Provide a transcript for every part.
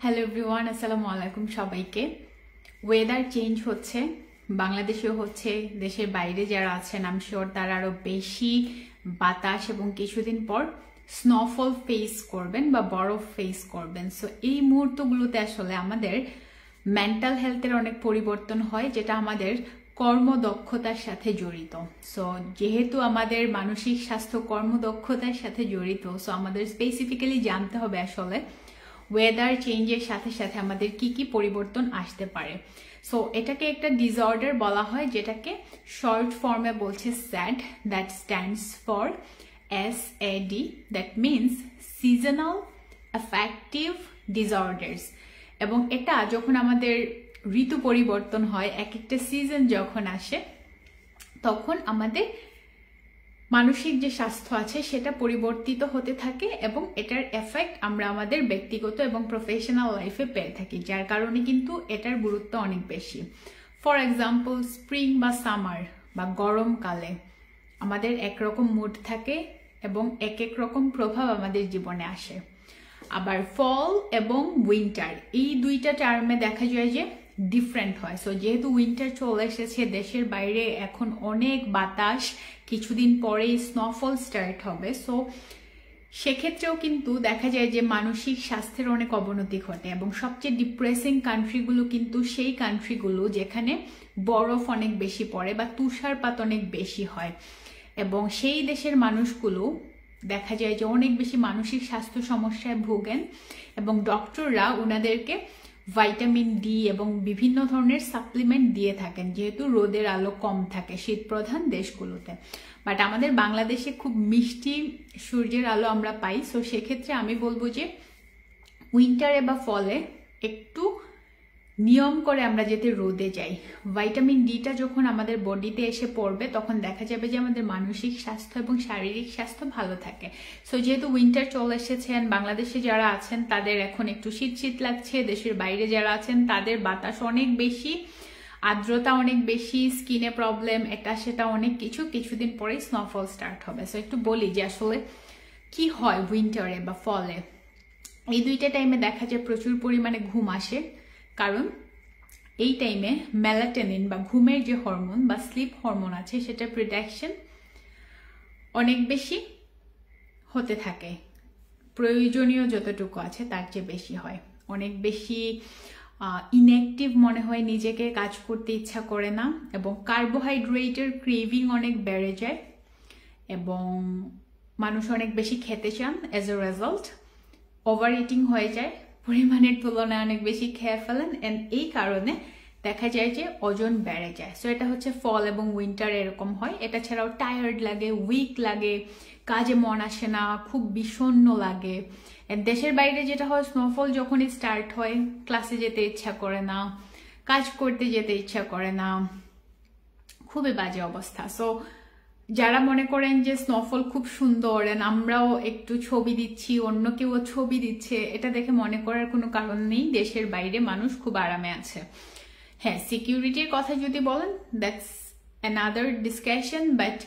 Hello everyone, আসসালামু আলাইকুম সবাইকে। ওয়েদার চেঞ্জ হচ্ছে, বাংলাদেশেও হচ্ছে, দেশের বাইরে যারা আছেন আই এম শিওর তারা আরো বেশি বাতাস এবং কিছুদিন পর স্নোফল ফেস করবেন বা বরফ ফেস করবেন। সো এই মুহূর্তগুলোতে আসলে আমাদের মেন্টাল হেলথের অনেক পরিবর্তন হয়, যেটা আমাদের কর্মদক্ষতার সাথে জড়িত। সো যেহেতু আমাদের মানসিক স্বাস্থ্য কর্মদক্ষতার সাথে জড়িত, সো আমাদের স্পেসিফিক্যালি জানতে হবে আসলে ওয়েদার চেঞ্জের সাথে সাথে আমাদের কি কি পরিবর্তন আসতে পারে। সো এটাকে একটা ডিসঅর্ডার বলা হয়, যেটাকে শর্ট ফর্মে বলছে sad, that stands for SAD, that means seasonal affective disorders. এবং এটা যখন আমাদের ঋতু পরিবর্তন হয়, এক একটা সিজন যখন আসে, তখন আমাদের মানসিক যে স্বাস্থ্য আছে সেটা পরিবর্তিত হতে থাকে এবং এটার এফেক্ট আমরা আমাদের ব্যক্তিগত এবং প্রফেশনাল লাইফে পেয়ে থাকি, যার কারণে কিন্তু এটার গুরুত্ব অনেক বেশি। ফর এক্সাম্পল, স্প্রিং বা সামার বা গরমকালে আমাদের একরকম মুড থাকে এবং এক এক রকম প্রভাব আমাদের জীবনে আসে। আবার ফল এবং উইন্টার, এই দুইটা টার্মে দেখা যায় যে ডিফারেন্ট হয়। সো যেহেতু উইন্টার চলে এসেছে, দেশের বাইরে এখন অনেক বাতাস, কিছুদিন পরেই স্নোফল স্টার্ট হবে। সো সেক্ষেত্রেও কিন্তু দেখা যায় যে মানসিক স্বাস্থ্যের অনেক অবনতি ঘটে এবং সবচেয়ে ডিপ্রেসিং কান্ট্রিগুলো কিন্তু সেই কান্ট্রিগুলো যেখানে বরফ অনেক বেশি পড়ে বা তুষারপাত অনেক বেশি হয়, এবং সেই দেশের মানুষগুলো দেখা যায় যে অনেক বেশি মানসিক স্বাস্থ্য সমস্যায় ভোগেন এবং ডক্টররা ওনাদেরকে ভাইটামিন ডি এবং বিভিন্ন ধরনের সাপ্লিমেন্ট দিয়ে থাকেন, যেহেতু রোদের আলো কম থাকে শীত প্রধান দেশগুলোতে। বাট আমাদের বাংলাদেশে খুব মিষ্টি সূর্যের আলো আমরা পাই। সো সেক্ষেত্রে আমি বলবো যে উইন্টারে বা ফলে একটু নিয়ম করে আমরা যাতে রোদে যাই। ভাইটামিন ডিটা যখন আমাদের বডিতে এসে পড়বে, তখন দেখা যাবে যে আমাদের মানসিক স্বাস্থ্য এবং শারীরিক স্বাস্থ্য ভালো থাকে। সো যেহেতু উইন্টার চলে এসেছেন, বাংলাদেশে যারা আছেন তাদের এখন একটু শীত শীত লাগছে, দেশের বাইরে যারা আছেন তাদের বাতাস অনেক বেশি, আর্দ্রতা অনেক বেশি, স্কিনে প্রবলেম, এটা সেটা অনেক কিছু, কিছুদিন পরেই স্নোফল স্টার্ট হবে। সো একটু বলি যে আসলে কি হয় উইন্টারে বা ফলে। এই দুইটা টাইমে দেখা যায় প্রচুর পরিমাণে ঘুম আসে, কারণ এই টাইমে মেলাটোনিন বা ঘুমের যে হরমোন বা স্লিপ হরমোন আছে সেটা প্রোডাকশন অনেক বেশি হতে থাকে, প্রয়োজনীয় যতটুকু আছে তার চেয়ে বেশি হয়, অনেক বেশি ইনঅ্যাক্টিভ মনে হয়, নিজেকে কাজ করতে ইচ্ছা করে না, এবং কার্বোহাইড্রেটের ক্রেভিং অনেক বেড়ে যায় এবং মানুষ অনেক বেশি খেতে চান। As a result over eating হয়ে যায়, পরিমাণের তুলনায় অনেক বেশি খেয়ে ফেলেন, এন্ড এই কারণে দেখা যায় যে ওজন বেড়ে যায়। সো এটা হচ্ছে ফল এবং উইন্টার এরকম হয়। এটা ছাড়াও টায়ার্ড লাগে, উইক লাগে, কাজে মন আসে না, খুব বিষণ্ণ লাগে। দেশের বাইরে যেটা হয়, স্নোফল যখনই স্টার্ট হয় ক্লাসে যেতে ইচ্ছা করে না, কাজ করতে যেতে ইচ্ছা করে না, খুবই বাজে অবস্থা। সো যারা মনে করেন যে স্নোফল খুব সুন্দর আমরাও একটু ছবি দিচ্ছি, অন্য কেউ ছবি দিচ্ছে, এটা দেখে মনে করার কোনো কারণ নেই। দেশের বাইরে মানুষ খুব আরামে আছে। হ্যাঁ, সিকিউরিটির কথা যদি বলেন, দ্যাটস অ্যানাদার ডিসকাশন, বাট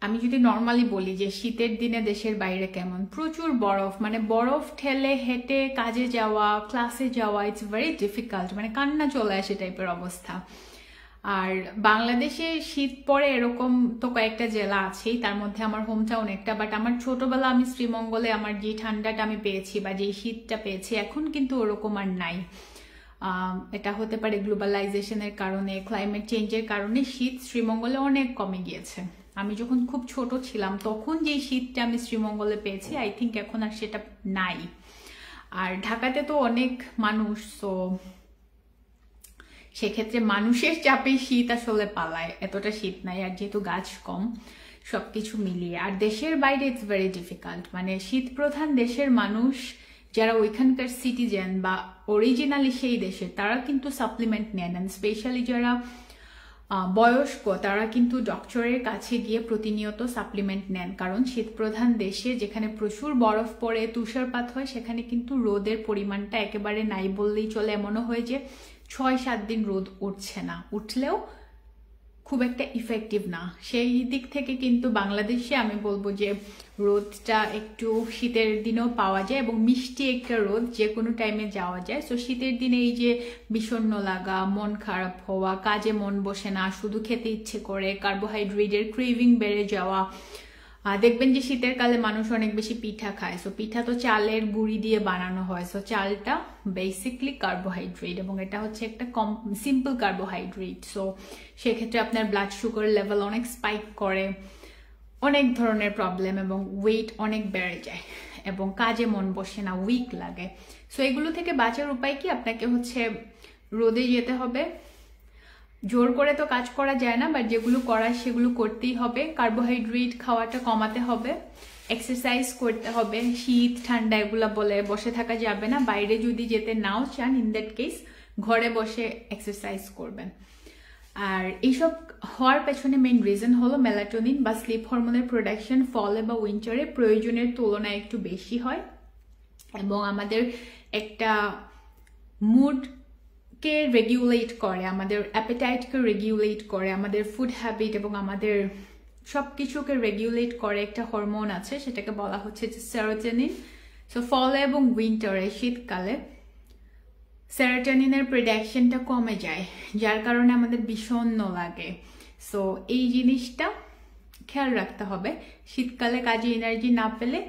আমি যদি নর্মালি বলি যে শীতের দিনে দেশের বাইরে কেমন, প্রচুর বরফ, মানে বরফ ঠেলে হেঁটে কাজে যাওয়া, ক্লাসে যাওয়া, ইটস ভেরি ডিফিকাল্ট, মানে কান্না চলে আসে টাইপের অবস্থা। আর বাংলাদেশে শীত পড়ে এরকম তো কয়েকটা জেলা আছেই, তার মধ্যে আমার হোম টাউন একটা। বাট আমার ছোটবেলা আমি শ্রীমঙ্গলে আমার যে ঠান্ডাটা আমি পেয়েছি বা যে শীতটা পেয়েছি, এখন কিন্তু ওরকম আর নাই। এটা হতে পারে গ্লোবালাইজেশনের কারণে, ক্লাইমেট চেঞ্জের কারণে শীত শ্রীমঙ্গলে অনেক কমে গিয়েছে। আমি যখন খুব ছোট ছিলাম তখন যে শীতটা আমি শ্রীমঙ্গলে পেয়েছি, আই থিঙ্ক এখন আর সেটা নাই। আর ঢাকাতে তো অনেক মানুষ, তো সেক্ষেত্রে মানুষের চাপে শীত আসলে পালায়, এতটা শীত নাই। আর যেহেতু গাছ কম, সবকিছু মিলিয়ে। আর দেশের বাইরে ইটস ভেরি ডিফিকাল্ট, মানে শীত প্রধান দেশের মানুষ যারা ওইখানকার সিটিজেন বা অরিজিনালি সেই দেশের, তারা কিন্তু সাপ্লিমেন্ট নেন, স্পেশালি যারা বয়স্ক তারা কিন্তু ডক্টরের কাছে গিয়ে প্রতিনিয়ত সাপ্লিমেন্ট নেন, কারণ শীত প্রধান দেশে যেখানে প্রচুর বরফ পড়ে, তুষারপাত হয়, সেখানে কিন্তু রোদের পরিমাণটা একেবারে নাই বললেই চলে। এমনও হয় যে 6-7 দিন রোদ উঠছে না, উঠলেও খুব একটা ইফেক্টিভ না। সেই দিক থেকে কিন্তু বাংলাদেশে আমি বলবো যে রোদটা একটু শীতের দিনেও পাওয়া যায় এবং মিষ্টি একটা রোদ যে কোনো টাইমে যাওয়া যায়। সো শীতের দিনে এই যে বিষণ্ণ লাগা, মন খারাপ হওয়া, কাজে মন বসে না, শুধু খেতে ইচ্ছে করে, কার্বোহাইড্রেটের ক্রেভিং বেড়ে যাওয়া, দেখবেন যে শীতের কালে মানুষ অনেক বেশি পিঠা খায়। সো পিঠা তো চালের গুঁড়ি দিয়ে বানানো হয়। সো চালটা বেসিকলি কার্বোহাইড্রেট এবং এটা হচ্ছে একটা সিম্পল কার্বোহাইড্রেট। সো সেক্ষেত্রে আপনার ব্লাড সুগার লেভেল অনেক স্পাইক করে, অনেক ধরনের প্রবলেম এবং ওয়েট অনেক বেড়ে যায় এবং কাজে মন বসে না, উইক লাগে। সো এগুলো থেকে বাঁচার উপায় কি? আপনাকে হচ্ছে রোদে যেতে হবে। জোর করে তো কাজ করা যায় না, বাট যেগুলো করার সেগুলো করতেই হবে। কার্বোহাইড্রেট খাওয়াটা কমাতে হবে, এক্সারসাইজ করতে হবে। শীত ঠান্ডা এগুলো বলে বসে থাকা যাবে না। বাইরে যদি যেতে নাও চান, ইন দ্যাট কেস ঘরে বসে এক্সারসাইজ করবেন। আর এইসব হওয়ার পেছনে মেইন রিজন হলো মেলাটোনিন বা স্লিপ হরমোনের প্রোডাকশন ফলে বা উইন্টারে প্রয়োজনের তুলনায় একটু বেশি হয় এবং আমাদের একটা মুড কে রেগুলেট করে, আমাদের অ্যাপেটাইটকে রেগুলেট করে, আমাদের ফুড হ্যাবিট এবং আমাদের সবকিছুকে রেগুলেট করে একটা হরমোন আছে, সেটাকে বলা হচ্ছে যে সেরোটোনিন। সো ফলে এবং উইন্টারে শীতকালে সেরোটোনিনের প্রোডাকশনটা কমে যায়, যার কারণে আমাদের বিষণ্ণ লাগে। সো এই জিনিসটা খেয়াল রাখতে হবে। শীতকালে কাজে এনার্জি না পেলে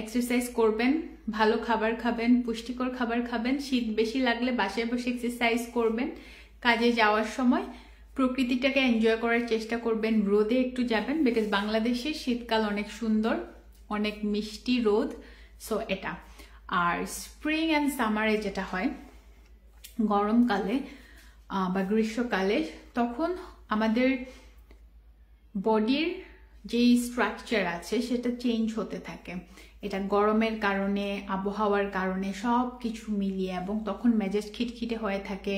এক্সারসাইজ করবেন, ভালো খাবার খাবেন, পুষ্টিকর খাবার খাবেন। শীত বেশি লাগলে বাসায় বসে এক্সারসাইজ করবেন। কাজে যাওয়ার সময় প্রকৃতিটাকে এনজয় করার চেষ্টা করবেন, রোদে একটু যাবেন, বিকজ বাংলাদেশের শীতকাল অনেক সুন্দর, অনেক মিষ্টি রোদ। সো এটা। আর স্প্রিং অ্যান্ড সামারে যেটা হয়, গরমকালে বা গ্রীষ্মকালে, তখন আমাদের বডির যেই স্ট্রাকচার আছে সেটা চেঞ্জ হতে থাকে। এটা গরমের কারণে, আবহাওয়ার কারণে, সব কিছু মিলিয়ে, এবং তখন মেজাজ খিটখিটে হয়ে থাকে,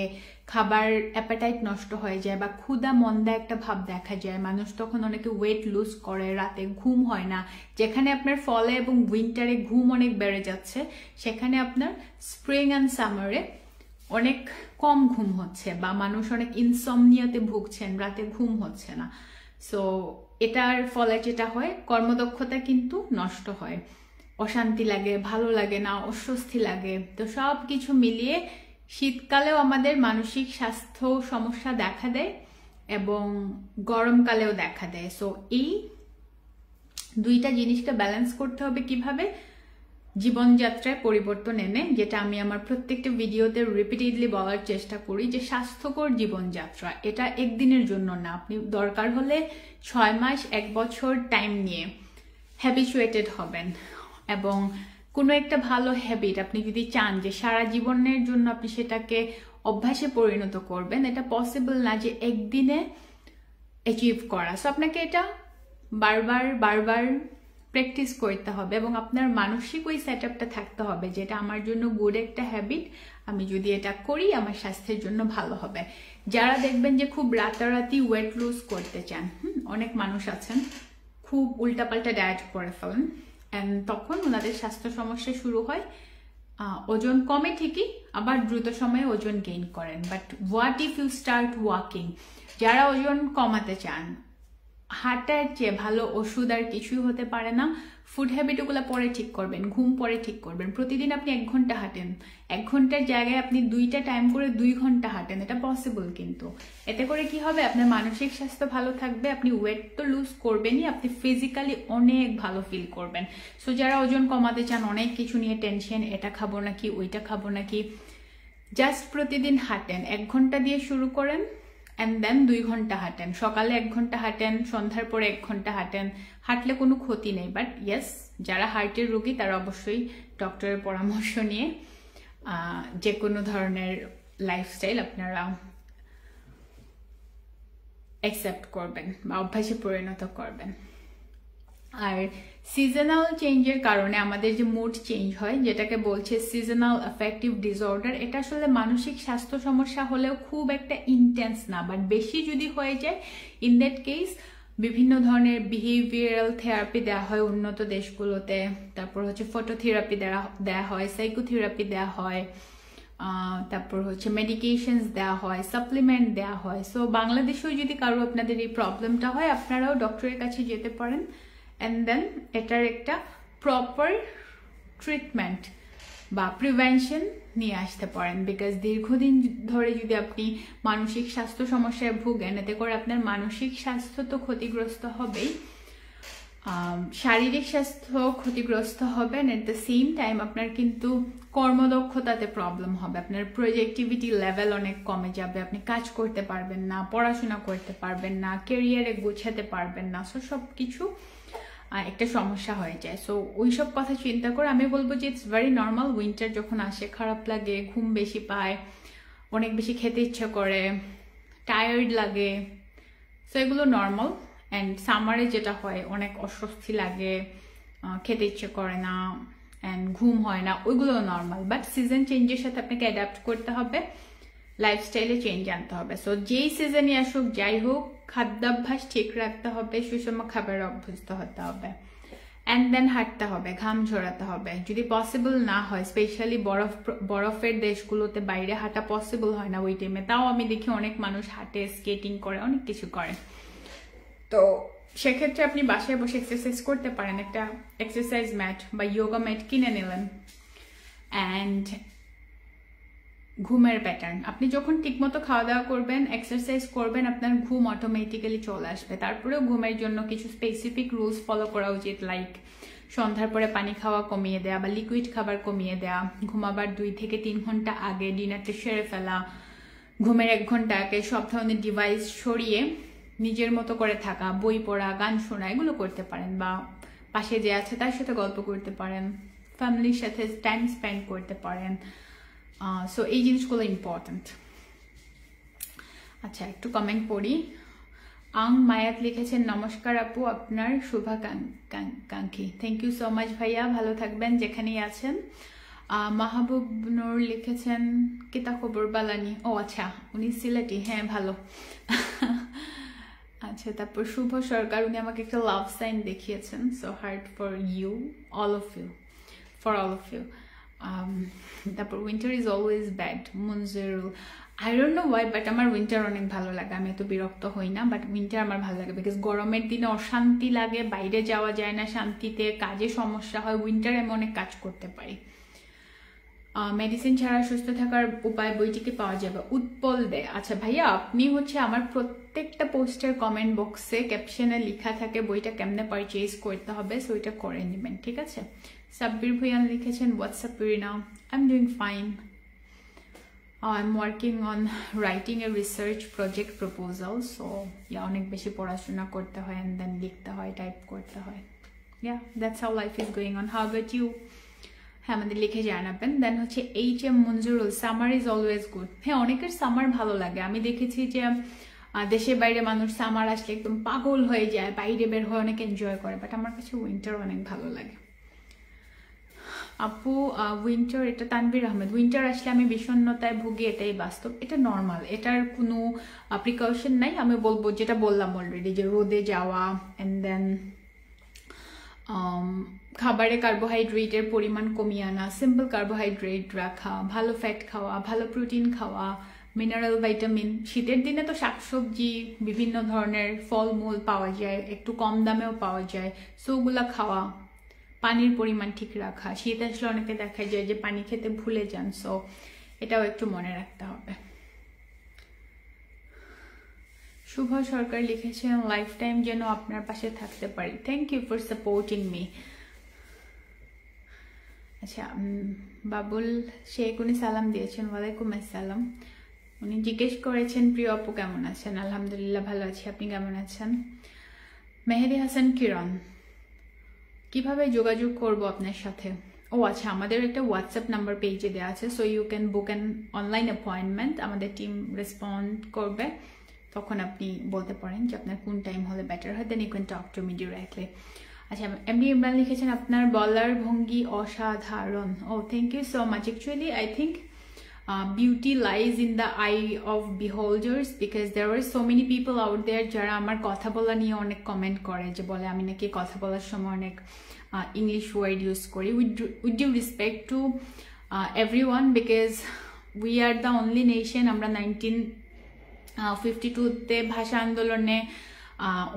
খাবার অ্যাপেটাইট নষ্ট হয়ে যায় বা ক্ষুধা মন্দা একটা ভাব দেখা যায়। মানুষ তখন অনেকে ওয়েট লুজ করে, রাতে ঘুম হয় না। যেখানে আপনার ফলে এবং উইন্টারে ঘুম অনেক বেড়ে যাচ্ছে, সেখানে আপনার স্প্রিং অ্যান্ড সামারে অনেক কম ঘুম হচ্ছে বা মানুষ অনেক ইনসমনিয়াতে ভুগছেন, রাতে ঘুম হচ্ছে না। সো এটার ফলে যেটা হয়, কর্মদক্ষতা কিন্তু নষ্ট হয়, অশান্তি লাগে, ভালো লাগে না, অস্বস্তি লাগে। তো সব কিছু মিলিয়ে শীতকালেও আমাদের মানসিক স্বাস্থ্য সমস্যা দেখা দেয় এবং গরমকালেও দেখা দেয়। সো এই দুইটা জিনিসকে ব্যালেন্স করতে হবে কিভাবে? জীবনযাত্রায় পরিবর্তন এনে, যেটা আমি আমার প্রত্যেকটা ভিডিওতে রিপিটেডলি বলার চেষ্টা করি, যে স্বাস্থ্যকর জীবনযাত্রা এটা একদিনের জন্য না। আপনি দরকার হলে 6 মাস, 1 বছর টাইম নিয়ে হ্যাবিচুয়েটেড হবেন এবং কোনো একটা ভালো হ্যাবিট আপনি যদি চান যে সারা জীবনের জন্য আপনি সেটাকে অভ্যাসে পরিণত করবেন, এটা পসিবল না যে একদিনে অ্যাচিভ করা। সো আপনাকে এটা বারবার বারবার প্র্যাকটিস করতে হবে এবং আপনার মানসিক ওই সেট আপটা থাকতে হবে যেটা আমার জন্য গুড একটা হ্যাবিট, আমি যদি এটা করি আমার স্বাস্থ্যের জন্য ভালো হবে। যারা দেখবেন যে খুব রাতারাতি ওয়েট লুজ করতে চান, অনেক মানুষ আছেন খুব উল্টাপাল্টা ডায়েট করে ফেলেন, অ্যান্ড তখন ওনাদের স্বাস্থ্য সমস্যা শুরু হয়। ওজন কমে ঠিকই, আবার দ্রুত সময়ে ওজন গেইন করেন। But what if you start walking? যারা ওজন কমাতে চান, হাঁটার চেয়ে ভালো ওষুধ আর কিছুই হতে পারে না। ফুড হ্যাবিটগুলো পরে ঠিক করবেন, ঘুম পরে ঠিক করবেন। প্রতিদিন আপনি 1 ঘন্টা হাঁটেন, 1 ঘন্টার জায়গায় আপনি 2টা টাইম করে 2 ঘন্টা হাঁটেন, এটা পসিবল। কিন্তু এতে করে কি হবে? আপনার মানসিক স্বাস্থ্য ভালো থাকবে, আপনি ওয়েট তো লুজ করবেনই, আপনি ফিজিক্যালি অনেক ভালো ফিল করবেন। সো যারা ওজন কমাতে চান, অনেক কিছু নিয়ে টেনশন, এটা খাবো নাকি ওইটা খাবো নাকি, জাস্ট প্রতিদিন হাঁটেন, 1 ঘন্টা দিয়ে শুরু করেন, অ্যান্ড দেন 2 ঘন্টা হাঁটেন। সকালে 1 ঘন্টা হাঁটেন, সন্ধ্যার পরে 1 ঘন্টা হাঁটেন। হাঁটলে কোনো ক্ষতি নেই, বাট ইয়েস, যারা হার্টের রোগী তারা অবশ্যই ডক্টরের পরামর্শ নিয়ে যে কোনো ধরনের লাইফস্টাইল আপনারা অ্যাকসেপ্ট করবেন বা অভ্যাসে পরিণত করবেন। আর সিজনাল চেঞ্জের কারণে আমাদের যে মুড চেঞ্জ হয়, যেটাকে বলছে সিজনাল অ্যাফেক্টিভ ডিসঅর্ডার, এটা আসলে মানসিক স্বাস্থ্য সমস্যা হলেও খুব একটা ইন্টেন্স না, বাট বেশি যদি হয়ে যায়, ইন দ্যাট কেস বিভিন্ন ধরনের বিহেভিয়ারাল থেরাপি দেওয়া হয় উন্নত দেশগুলোতে। তারপর হচ্ছে ফটোথেরাপি দেওয়া হয়, সাইকোথেরাপি দেওয়া হয়, তারপর হচ্ছে মেডিকেশনস দেওয়া হয়, সাপ্লিমেন্ট দেওয়া হয়। সো বাংলাদেশেও যদি কারো আপনাদের এই প্রবলেমটা হয়, আপনারাও ডক্টরের কাছে যেতে পারেন, অ্যান্ড দেন এটার একটা প্রপার ট্রিটমেন্ট বা প্রিভেনশন নিয়ে আসতে পারেন। বিকজ দীর্ঘদিন ধরে যদি আপনি মানসিক স্বাস্থ্য সমস্যায় ভুগেন, এতে করে আপনার মানসিক স্বাস্থ্য তো ক্ষতিগ্রস্ত হবেই, শারীরিক স্বাস্থ্য ক্ষতিগ্রস্ত হবেন, এট দ্য সেম টাইম আপনার কিন্তু কর্মদক্ষতাতে প্রবলেম হবে, আপনার প্রজেক্টিভিটি লেভেল অনেক কমে যাবে, আপনি কাজ করতে পারবেন না, পড়াশোনা করতে পারবেন না, ক্যারিয়ারে গোছাতে পারবেন না। সো সব কিছু একটা সমস্যা হয়ে যায়। সো ওইসব কথা চিন্তা করে আমি বলবো যে ইটস ভেরি নর্মাল, উইন্টার যখন আসে খারাপ লাগে, ঘুম বেশি পায়, অনেক বেশি খেতে ইচ্ছা করে, টায়ার্ড লাগে, সো এগুলো নর্মাল। অ্যান্ড সামারে যেটা হয় অনেক অস্বস্তি লাগে, খেতে ইচ্ছে করে না, অ্যান্ড ঘুম হয় না, ওইগুলো নর্মাল। বাট সিজন চেঞ্জের সাথে আপনাকে অ্যাডাপ্ট করতে হবে, লাইফস্টাইলে চেঞ্জ আনতে হবে। সো যেই সিজনই আসুক যাই হোক, খাদ্যাভ্যাস ঠিক রাখতে হবে, সুষম খাবারে অভ্যস্ত হতে হবে, অ্যান্ড দেন হাঁটতে হবে, ঘাম ঝরাতে হবে। যদি পসিবল না হয়, স্পেশালি বরফের দেশগুলোতে বাইরে হাঁটা পসিবল হয় না ওই টাইমে, তাও আমি দেখি অনেক মানুষ হাঁটে, স্কেটিং করে, অনেক কিছু করে। তো সেক্ষেত্রে আপনি বাসায় বসে এক্সারসাইজ করতে পারেন, একটা এক্সারসাইজ ম্যাট বা যোগা ম্যাট কিনে নিলেন। অ্যান্ড ঘুমের প্যাটার্ন, আপনি যখন ঠিকমতো খাওয়া দাওয়া করবেন, এক্সারসাইজ করবেন, আপনার ঘুম অটোমেটিক্যালি চলে আসবে। তারপরেও ঘুমের জন্য কিছু স্পেসিফিক রুলস ফলো করা উচিত, লাইক সন্ধ্যার পরে পানি খাওয়া কমিয়ে দেওয়া বা লিকুইড খাবার কমিয়ে দেওয়া, ঘুমাবার 2 থেকে 3 ঘন্টা আগে ডিনারটা সেরে ফেলা, ঘুমের 1 ঘন্টা আগে সব ধরনের ডিভাইস সরিয়ে নিজের মতো করে থাকা, বই পড়া, গান শোনা, এগুলো করতে পারেন, বা পাশে যে আছে তার সাথে গল্প করতে পারেন, ফ্যামিলির সাথে টাইম স্পেন্ড করতে পারেন। সো এই জিনিসগুলো ইম্পর্ট্যান্ট। আচ্ছা, একটু কমেন্ট পড়ি। মায়াত লিখেছেন, নমস্কার আপু, আপনার শুভাকাঙ্ক্ষী। থ্যাংক ইউ সো মাচ ভাইয়া, ভালো থাকবেন যেখানেই আছেন। মাহবুব নূর লিখেছেন, কিতা খবর বালানি। ও আচ্ছা, উনি সিলেটি, হ্যাঁ ভালো। আচ্ছা, তারপর শুভ সরকার, উনি আমাকে একটা লাভ সাইন দেখিয়েছেন। So heart for you, all of you, for all of you. তারপর winter is always bad, Munjirul. I don't know why, but আমার উইন্টার অনেক ভালো লাগে, আমি এত বিরক্ত হই না, বাট উইন্টার আমার ভালো লাগে। বিকজ গরমের দিনে অশান্তি লাগে, বাইরে যাওয়া যায় না শান্তিতে, কাজে সমস্যা হয়, উইন্টারে আমি অনেক কাজ করতে পারি। মেডিসিন ছাড়া সুস্থ থাকার উপায় বইটিকে পাওয়া যাবে, উৎপল দে। আচ্ছা ভাইয়া, আপনি হচ্ছে আমার প্রত্যেকটা পোস্টের কমেন্ট বক্সে ক্যাপশনে লেখা থাকে বইটা কেমনে পারচেজ করতে হবে, সো এটা করে নেবেন, ঠিক আছে। সাব্বির ভুইয়ান লিখেছেন, WhatsApp now, I am doing fine, I am working on writing a research project proposal. So অনেক বেশি পড়াশোনা করতে হয়, অ্যান্ড দেন লিখতে হয়, টাইপ করতে হয়। That's how life is going on. How about you? হ্যাঁ, আমাদের লিখে জানাবেন। দেন হচ্ছে HM Manjurul, summer is always good. হ্যাঁ, অনেকের সামার ভালো লাগে। আমি দেখেছি যে দেশের বাইরে মানুষ সামার আসলে একদম পাগল হয়ে যায়, বাইরে বের হয়ে অনেক এনজয় করে, বাট আমার কাছে উইন্টার অনেক ভালো লাগে। আপু উইন্টার, এটা তানভীর আহমেদ, উইন্টার আসলে আমি বিষণ্ণতায় ভুগি, এটাই বাস্তব, এটা নর্মাল, এটার কোনো প্রিকশন নাই। আমি বলবো যেটা বললাম অলরেডি, যে রোদে যাওয়া, অ্যান্ড দেন খাবারে কার্বোহাইড্রেটের পরিমাণ কমিয়ে আনা, সিম্পল কার্বোহাইড্রেট রাখা, ভালো ফ্যাট খাওয়া, ভালো প্রোটিন খাওয়া, মিনারেল ভাইটামিন। শীতের দিনে তো শাকসবজি, বিভিন্ন ধরনের ফলমূল পাওয়া যায়, একটু কম দামেও পাওয়া যায়, সো ওগুলা খাওয়া, পানির পরিমাণ ঠিক রাখা। শীত আসলে অনেকে দেখা যায় যে পানি খেতে ভুলে যান, সো এটাও একটু মনে রাখতে হবে। শুভ সরকার লিখেছেন, লাইফ টাইম যেন আপনার পাশে থাকতে পারি। Thank you for supporting me. আচ্ছা, বাবুল শেখ, উনি সালাম দিয়েছেন, ওয়ালাইকুম আসসালাম। উনি জিজ্ঞেস করেছেন, প্রিয় আপু কেমন আছেন? আলহামদুলিল্লাহ ভালো আছি, আপনি কেমন আছেন? মেহেদি হাসান কিরণ, কিভাবে যোগাযোগ করব আপনার সাথে? ও আচ্ছা, আমাদের একটা হোয়াটসঅ্যাপ নাম্বার পেজে দেওয়া আছে, so you can book an online appointment. আমাদের টিম রেসপন্ড করবে, তখন আপনি বলতে পারেন যে আপনার কোন টাইম হলে বেটার হয়, then you can talk to me directly. আচ্ছা, এমডি ইমরান লিখেছেন, আপনার বলার ভঙ্গি অসাধারণ। Oh thank you so much. Actually I think beauty lies in the eye of beholders, because there are so many people out there যারা আমার কথা বলা নিয়ে অনেক কমেন্ট করে, যে বলে আমি নাকি কথা বলার সময় অনেক ইংলিশ ওয়ার্ড ইউজ করি। With due respect to everyone, because we are the only nation, আমরা 1952-তে ভাষা আন্দোলনে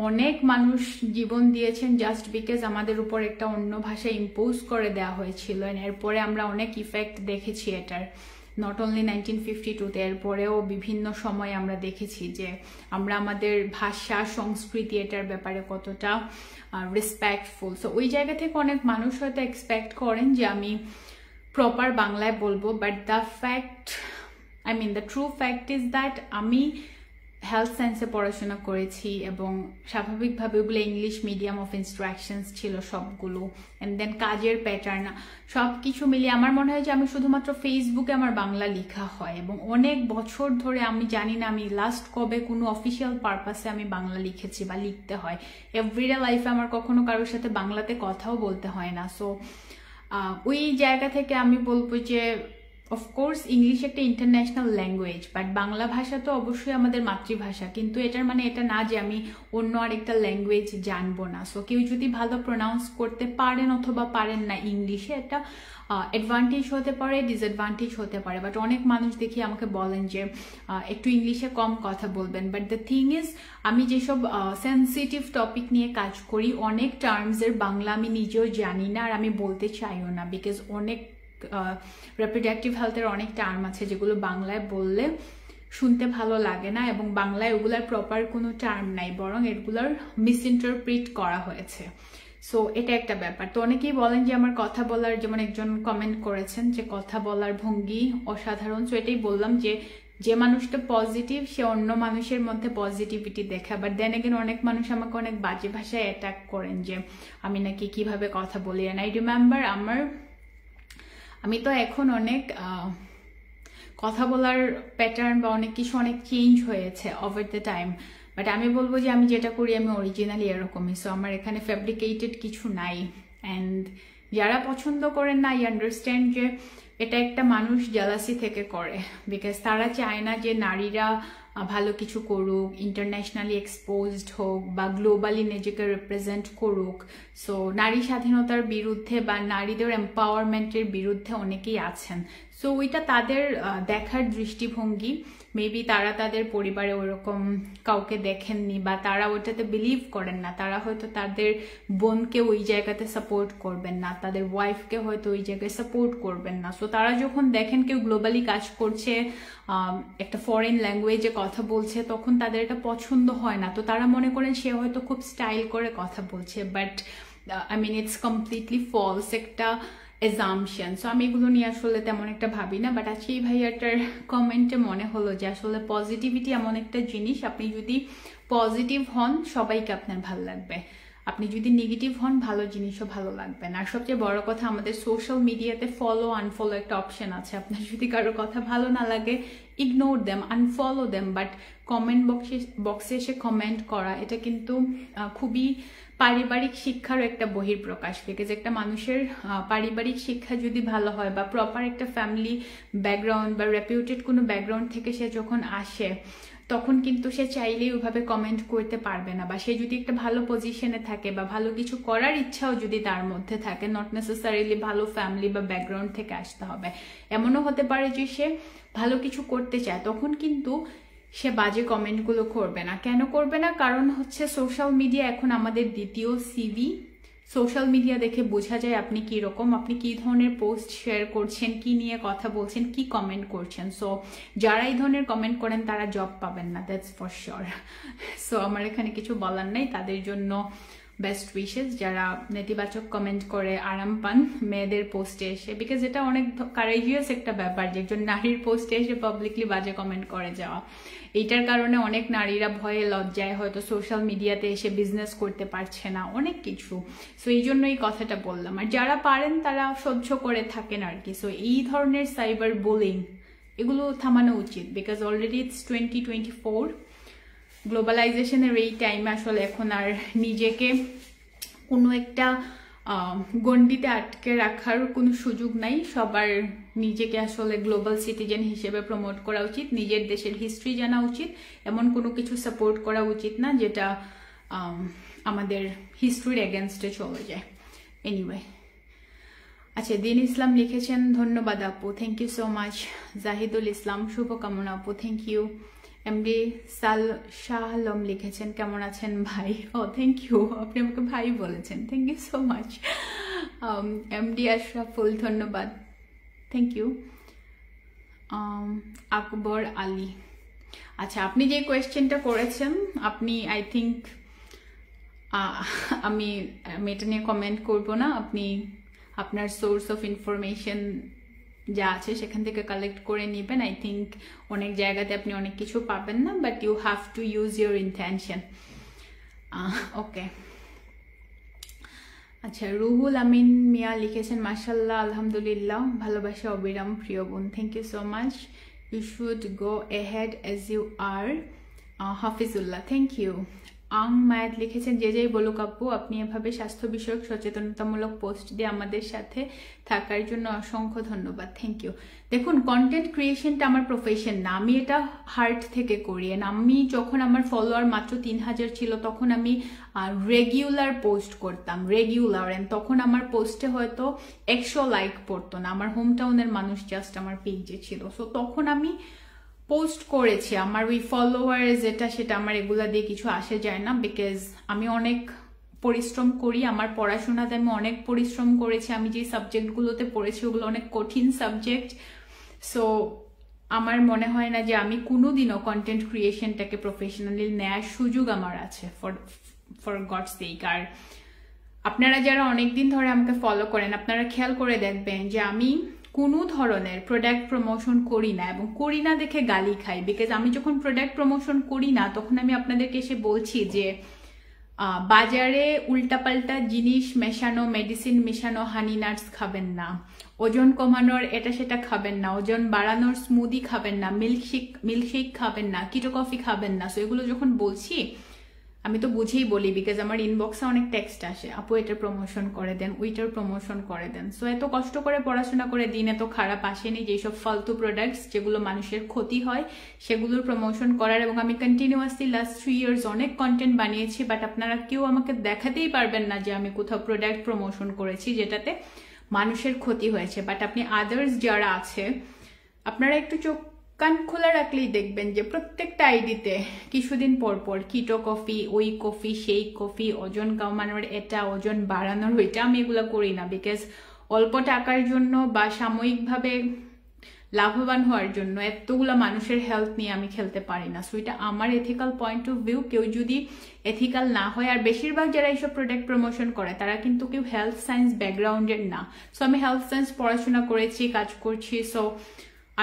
অনেক মানুষ জীবন দিয়েছেন জাস্ট বিকজ আমাদের উপর একটা অন্য ভাষা ইম্পোজ করে দেওয়া হয়েছিল। এরপরে আমরা অনেক ইফেক্ট দেখেছি এটার, নট অনলি 1952-তে, এরপরেও বিভিন্ন সময় আমরা দেখেছি যে আমরা আমাদের ভাষা সংস্কৃতি এটার ব্যাপারে কতটা রেসপেক্টফুল। সো ওই জায়গা থেকে অনেক মানুষ হয়তো এক্সপেক্ট করেন যে আমি প্রপার বাংলায় বলবো, but the fact, the true fact is that আমি হেলথ সায়েন্সে পড়াশোনা করেছি এবং স্বাভাবিকভাবে ওগুলো ইংলিশ মিডিয়াম অফ ইনস্ট্রাকশনস ছিল সবগুলো, অ্যান্ড দেন কাজের প্যাটার্ন সব কিছু মিলিয়ে আমার মনে হয় যে আমি শুধুমাত্র ফেসবুকে আমার বাংলা লেখা হয়, এবং অনেক বছর ধরে আমি জানি না আমি লাস্ট কবে কোনো অফিসিয়াল পারপাসে আমি বাংলা লিখেছি বা লিখতে হয়। এভরিডে লাইফে আমার কখনো কারোর সাথে বাংলাতে কথাও বলতে হয় না। সো ওই জায়গা থেকে আমি বলবো যে অফকোর্স ইংলিশ একটা ইন্টারন্যাশনাল ল্যাঙ্গুয়েজ, বাট বাংলা ভাষা তো অবশ্যই আমাদের মাতৃভাষা, কিন্তু এটার মানে এটা না যে আমি অন্য আরেকটা ল্যাঙ্গুয়েজ জানবো না। সো কেউ যদি ভালো প্রোনাউন্স করতে পারেন অথবা পারেন না ইংলিশে, এটা অ্যাডভান্টেজ হতে পারে, ডিসঅ্যাডভান্টেজ হতে পারে। বাট অনেক মানুষ দেখি আমাকে বলেন যে একটু ইংলিশে কম কথা বলবেন, বাট দ্য থিং ইজ আমি যেসব সেন্সিটিভ টপিক নিয়ে কাজ করি অনেক টার্মসের বাংলা আমি নিজেও জানি না, আর আমি বলতে চাইও না, বিকজ অনেক রিপ্রোডাক্টিভ হেলথের অনেক টার্ম আছে যেগুলো বাংলায় বললে শুনতে ভালো লাগে না, এবং বাংলায় ওগুলার প্রপার কোনো টার্ম নাই, বরং এগুলোর মিসইন্টারপ্রিট করা হয়েছে। সো এটা একটা ব্যাপার। তো অনেকেই বলেন যে আমার কথা বলার, যেমন একজন কমেন্ট করেছেন যে কথা বলার ভঙ্গি অসাধারণ। সো এটাই বললাম যে যে মানুষটা পজিটিভ সে অন্য মানুষের মধ্যে পজিটিভিটি দেখা, বাট দেন এগেন অনেক মানুষ আমাকে অনেক বাজে ভাষায় অ্যাটাক করেন যে আমি নাকি কিভাবে কথা বলি। অ্যান্ড আই রিমেম্বার আমি তো এখন অনেক কথা বলার প্যাটার্ন বা অনেক কিছু অনেক চেঞ্জ হয়েছে ওভার দ্য টাইম, বাট আমি বলবো যে আমি যেটা করি আমি অরিজিনালি এরকমই। সো আমার এখানে ফ্যাব্রিকেটেড কিছু নাই। অ্যান্ড যারা পছন্দ করেন না, আই আন্ডারস্ট্যান্ড যে এটা একটা মানুষ জেলাসি থেকে করে, বিকজ তারা চায় না যে নারীরা ভালো কিছু করুক, ইন্টারন্যাশনালি এক্সপোজড হোক বা গ্লোবালি নিজেকে রিপ্রেজেন্ট করুক। সো নারী স্বাধীনতার বিরুদ্ধে বা নারীদের এম্পাওয়ারমেন্টের বিরুদ্ধে অনেকেই আছেন। সো ওইটা তাদের দেখার দৃষ্টিভঙ্গি, মেবি তারা তাদের পরিবারে ওরকম কাউকে দেখেননি বা তারা ওইটাতে বিলিভ করেন না, তারা হয়তো তাদের বোনকে ওই জায়গাতে সাপোর্ট করবেন না, তাদের ওয়াইফকে হয়তো ওই জায়গায় সাপোর্ট করবেন না। সো তারা যখন দেখেন কেউ গ্লোবালি কাজ করছে, একটা ফরেন ল্যাঙ্গুয়েজে কথা বলছে, তখন তাদের এটা পছন্দ হয় না। তো তারা মনে করেন সে হয়তো খুব স্টাইল করে কথা বলছে, বাট ইটস কমপ্লিটলি ফলস একটা এজাম্পশন। সো আমি এগুলো নিয়ে আসলে তেমন একটা ভাবি না। বাট আজকে এই ভাইয়াটার কমেন্টে মনে হলো যে আসলে পজিটিভিটি এমন একটা জিনিস, আপনি যদি পজিটিভ হন সবাইকে আপনার ভালো লাগবে, আপনি যদি নেগেটিভ হন ভালো জিনিসও ভালো লাগবে না। আর সবচেয়ে বড় কথা, আমাদের সোশ্যাল মিডিয়াতে ফলো আনফলো একটা অপশন আছে। আপনার যদি কারো কথা ভালো না লাগে, ignore them, unfollow them, but comment বক্সে এসে কমেন্ট করা এটা কিন্তু খুবই পারিবারিক শিক্ষারও একটা বহিঃপ্রকাশ। বিকজ একটা মানুষের পারিবারিক শিক্ষা যদি ভালো হয় বা প্রপার একটা ফ্যামিলি ব্যাকগ্রাউন্ড বা রেপিউটেড কোনো ব্যাকগ্রাউন্ড থেকে সে যখন আসে, তখন কিন্তু সে চাইলেই ওইভাবে কমেন্ট করতে পারবে না। বা সে যদি একটা ভালো পজিশনে থাকে বা ভালো কিছু করার ইচ্ছাও যদি তার মধ্যে থাকে, নট নেসেসারিলি ভালো ফ্যামিলি বা ব্যাকগ্রাউন্ড থেকে আসতে হবে, এমনও হতে পারে যে সে ভালো কিছু করতে চায়, তখন কিন্তু সে বাজে কমেন্টগুলো করবে না। কেন করবে না? কারণ হচ্ছে সোশ্যাল মিডিয়া এখন আমাদের দ্বিতীয় সিভি। সোশ্যাল মিডিয়া দেখে বোঝা যায় আপনি কি রকম, আপনি কি ধরনের পোস্ট শেয়ার করছেন, কি নিয়ে কথা বলছেন, কি কমেন্ট করছেন। সো যারা এই ধরনের কমেন্ট করেন তারা জব পাবেন না, দ্যাটস ফর শিওর। সো আমার এখানে কিছু বলার নেই, তাদের জন্য বেস্ট উইশেস। যারা নেতিবাচক কমেন্ট করে আরাম পান মেয়েদের পোস্টে এসে, বিকজ এটা অনেক কারেজিয়াস একটা ব্যাপার যে একজন নারীর পোস্টে এসে পাবলিকলি বাজে কমেন্ট করে যাওয়া। এইটার কারণে অনেক নারীরা ভয়ে লজ্জায় হয়তো সোশ্যাল মিডিয়াতে এসে বিজনেস করতে পারছে না, অনেক কিছু। সো এই জন্য এই কথাটা বললাম। আর যারা পারেন তারা সহ্য করে থাকেন আর কি। সো এই ধরনের সাইবার বুলিং এগুলো থামানো উচিত, বিকজ অলরেডি ইটস 2024। গ্লোবালাইজেশনের এই টাইমে আসলে এখন আর নিজেকে কোনো একটা গণ্ডিতে আটকে রাখার কোনো সুযোগ নাই। সবার নিজেকে আসলে গ্লোবাল সিটিজেন হিসেবে প্রমোট করা উচিত, নিজের দেশের হিস্ট্রি জানা উচিত, এমন কোনো কিছু সাপোর্ট করা উচিত না যেটা আমাদের হিস্ট্রির এগেনস্টে চলে যায়। এনিওয়ে, আচ্ছা, দিন ইসলাম লিখেছেন ধন্যবাদ আপু, thank you so much. Jahidul Islam শুভকামনা আপু, thank you. MD Shah Alam লিখেছেন কেমন আছেন ভাই, ও থ্যাংক ইউ, আপনি আমাকে ভাই বলেছেন, thank you so much. MD Ashraful ধন্যবাদ, থ্যাংক ইউ। আকবর আলী, আচ্ছা আপনি যে কোয়েশ্চেনটা করেছেন আপনি আই থিঙ্ক আমি এটা নিয়ে কমেন্ট করব না, আপনি আপনার সোর্স অফ ইনফরমেশন যা আছে সেখান থেকে কালেক্ট করে নেবেন। আই থিঙ্ক অনেক জায়গাতে আপনি অনেক কিছু পাবেন না, but you have to use your intention. Okay, আচ্ছা রুহুল আমিন মিয়া লিখেছেন মাশাল্লাহ আলহামদুলিল্লাহ, ভালোবাসা অবিরাম প্রিয় বোন, thank you so much. You should go ahead as you are, Hafizullah, thank you. Aung Myat লিখেছেন যে যাই বলুক আপু, আপনি এভাবে স্বাস্থ্য বিষয়ক সচেতনতামূলক পোস্ট দিয়ে আমাদের সাথে থাকার জন্য অসংখ্য ধন্যবাদ, থ্যাংক ইউ। দেখুন, কন্টেন্ট ক্রিয়েশনটা আমার প্রফেশন না, আমি এটা হার্ট থেকে করি। আমি যখন আমার ফলোয়ার মাত্র 3000 ছিল তখন আমি রেগুলার পোস্ট করতাম, রেগুলার, এন্ড তখন আমার পোস্টে হয়তো 100 লাইক পড়তো না, আমার হোম টাউনের মানুষ জাস্ট আমার পেজে ছিল। সো তখন আমি পোস্ট করেছি, আমার ওই ফলোয়ার যেটা সেটা আমার এগুলা দিয়ে কিছু আসে যায় না, বিকজ আমি অনেক পরিশ্রম করি, আমার পড়াশোনাতে আমি অনেক পরিশ্রম করেছি, আমি যে সাবজেক্টগুলোতে পড়েছি ওগুলো অনেক কঠিন সাবজেক্ট। সো আমার মনে হয় না যে আমি কোনোদিনও কন্টেন্ট ক্রিয়েশনটাকে প্রফেশনালি নেওয়ার সুযোগ আমার আছে, ফর গডস সেক। আর আপনারা যারা অনেকদিন ধরে আমাকে ফলো করেন আপনারা খেয়াল করে দেখবেন যে আমি কোনো ধরনের প্রোডাক্ট প্রমোশন করি না, এবং করি না দেখে গালি খাই, বিকজ আমি যখন প্রোডাক্ট প্রমোশন করি না তখন আমি আপনাদেরকে এসে বলছি যে বাজারে উল্টাপাল্টা জিনিস মেশানো, মেডিসিন মেশানো হানি নাটস খাবেন না, ওজন কমানোর এটা সেটা খাবেন না, ওজন বাড়ানোর স্মুদি খাবেন না, মিল্কশেক খাবেন না, কিটো কফি খাবেন না। সো এগুলো যখন বলছি আমি তো বুঝেই বলি, বিকজ আমার ইনবক্সে অনেক টেক্সট আসে, আপু এটার প্রমোশন করে দেন, ওইটার প্রমোশন করে দেন। সো এত কষ্ট করে পড়াশোনা করে দিন এত খারাপ আসেনি যেসব ফালতু প্রোডাক্টস যেগুলো মানুষের ক্ষতি হয় সেগুলোর প্রমোশন করার। এবং আমি কন্টিনিউয়াসলি লাস্ট 3 ইয়ার্স অনেক কন্টেন্ট বানিয়েছি, বাট আপনারা কেউ আমাকে দেখাতেই পারবেন না যে আমি কোথাও প্রোডাক্ট প্রমোশন করেছি যেটাতে মানুষের ক্ষতি হয়েছে। বাট আপনি আদার্স যারা আছে আপনারা একটু চোখ কান খোলা রাখলেই দেখবেন যে প্রত্যেকটা আইডিতে কিছুদিন পর পর কিটো কফি, ওই কফি, সেই কফি, ওজন কমানোর এটা, ওজন বাড়ানোর ওইটা। আমি এগুলো করি না, বিকজ অল্প টাকার জন্য বা সাময়িকভাবে লাভবান হওয়ার জন্য এতগুলা মানুষের হেলথ নিয়ে আমি খেলতে পারি না। সো এটা আমার এথিক্যাল পয়েন্ট অফ ভিউ। কেউ যদি এথিক্যাল না হয়, আর বেশিরভাগ যারা এইসব প্রোডাক্ট প্রমোশন করে তারা কিন্তু কেউ হেলথ সায়েন্স ব্যাকগ্রাউন্ডের না। সো আমি হেলথ সায়েন্স পড়াশোনা করেছি, কাজ করছি, সো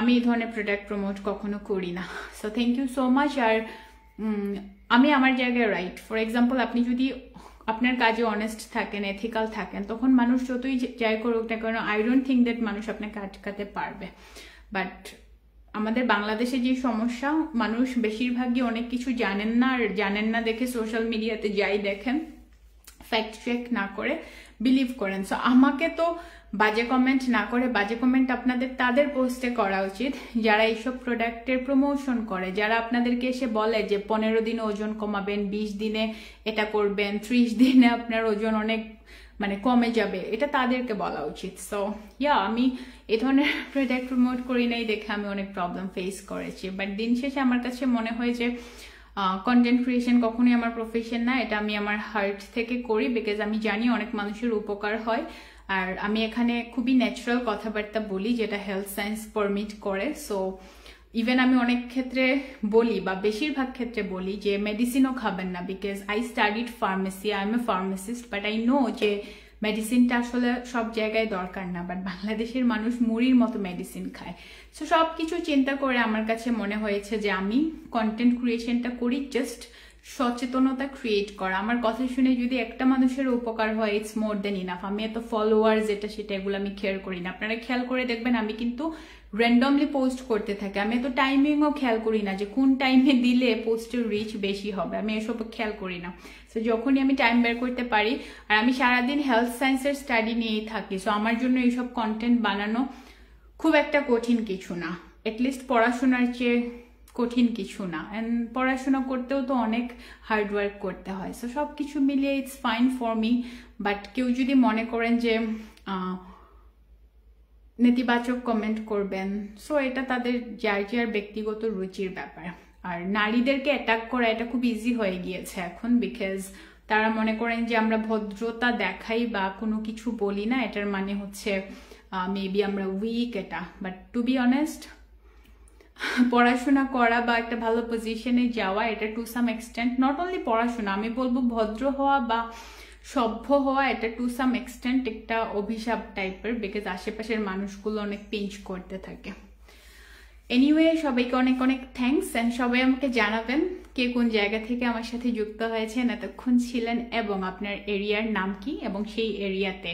আমি এই ধরনের প্রোডাক্ট প্রমোট কখনো করি না। So thank you so much. আর আমি আমার জায়গায় রাইট। ফর এক্সাম্পল, আপনি যদি আপনার কাজে অনেস্ট থাকেন, এথিক্যাল থাকেন, তখন মানুষ যতই যাই করুক না কেন, আই ডোন্ট থিঙ্ক দ্যাট মানুষ আপনাকে আটকাতে পারবে। বাট আমাদের বাংলাদেশে যে সমস্যা, মানুষ বেশিরভাগই অনেক কিছু জানেন না, আর জানেন না দেখে সোশ্যাল মিডিয়াতে যাই দেখেন ফ্যাক্ট চেক না করে বিলিভ করেন। সো আমাকে তো বাজে কমেন্ট না করে বাজে কমেন্ট আপনাদের তাদের পোস্টে করা উচিত যারা এইসব প্রোডাক্টের প্রমোশন করে, যারা আপনাদেরকে এসে বলে যে 15 দিনে ওজন কমাবেন, 20 দিনে এটা করবেন, 30 দিনে আপনার ওজন অনেক কমে যাবে, এটা তাদেরকে বলা উচিত। সো আমি এই ধরনের প্রোডাক্ট প্রমোট করি নাই দেখে আমি অনেক প্রবলেম ফেস করেছি। বাট দিন শেষে আমার কাছে মনে হয় যে কন্টেন্ট ক্রিয়েশন কখনোই আমার প্রফেশন না, এটা আমি আমার হার্ট থেকে করি, বিকজ আমি জানি অনেক মানুষের উপকার হয়। আর আমি এখানে খুবই ন্যাচারাল কথাবার্তা বলি যেটা হেলথ সায়েন্স পারমিট করে। সো ইভেন আমি অনেক ক্ষেত্রে বলি, বা বেশিরভাগ ক্ষেত্রে বলি যে মেডিসিনও খাবেন না, because I studied pharmacy, I M A pharmacist, but I know যে মেডিসিনটা আসলে সব জায়গায় দরকার না, বাট বাংলাদেশের মানুষ মুড়ির মতো মেডিসিন খায়। সো সব কিছু চিন্তা করে আমার কাছে মনে হয়েছে যে আমি কন্টেন্ট ক্রিয়েশনটা করি জাস্ট সচেতনতা ক্রিয়েট করা। আমার কথা শুনে যদি একটা মানুষের উপকার হয়, ইটস মোর দেন ইনাফ। আমি এত ফলোয়ার যেটা সেটা এগুলো আমি কেয়ার করি না। আপনারা খেয়াল করে দেখবেন আমি কিন্তু র্যান্ডমলি পোস্ট করতে থাকি, আমি এত টাইমিংও খেয়াল করি না যে কোন টাইমে দিলে পোস্টের রিচ বেশি হবে, আমি এসব খেয়াল করি না। সো যখনই আমি টাইম বের করতে পারি, আর আমি সারাদিন হেলথ সায়েন্সের স্টাডি নিয়েই থাকি, সো আমার জন্য এইসব কন্টেন্ট বানানো খুব একটা কঠিন কিছু না, এটলিস্ট পড়াশোনার চেয়ে কঠিন কিছু না। অ্যান্ড পড়াশোনা করতেও তো অনেক হার্ডওয়ার্ক করতে হয়। সো সব কিছু মিলিয়ে it's fine for me. But কেউ যদি মনে করেন যে নেতিবাচক কমেন্ট করবেন। সো এটা তাদের যার যার ব্যক্তিগত রুচির ব্যাপার। আর নারীদেরকে অ্যাটাক করা এটা খুব ইজি হয়ে গিয়েছে এখন, বিকজ তারা মনে করেন যে আমরা ভদ্রতা দেখাই বা কোনো কিছু বলি না, এটার মানে হচ্ছে মেবি আমরা উইক এটা। বাট টু বি অনেস্ট, পড়াশোনা করা বা একটা ভালো পজিশনে যাওয়া এটা to some extent, not only পড়াশোনা, আমি বলবো ভদ্র হওয়া বা সভ্য হওয়া এটা টু সাম এক্সটেন্ট একটা অভিশাপ টাইপের, বিকজ আশেপাশের মানুষগুলো অনেক পিঞ্চ করতে থাকে। এনিওয়ে, সবাইকে অনেক অনেক থ্যাঙ্কস, অ্যান্ড সবাই আমাকে জানাবেন কে কোন জায়গা থেকে আমার সাথে যুক্ত হয়েছেন, এতক্ষণ ছিলেন, এবং আপনার এরিয়ার নাম কি, এবং সেই এরিয়াতে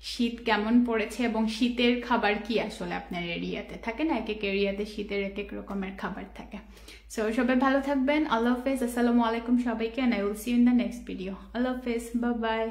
শীত কেমন পড়েছে, এবং শীতের খাবার কি আসলে আপনার এরিয়াতে থাকে না, এক এক এরিয়াতে শীতের এক এক রকমের খাবার থাকে। সো সবাই ভালো থাকবেন, আল্লাহ হাফেজ, আসসালামু আলাইকুম সবাইকে, and I will see you in the next video. আল্লাহ হাফেজ, বাই বাই।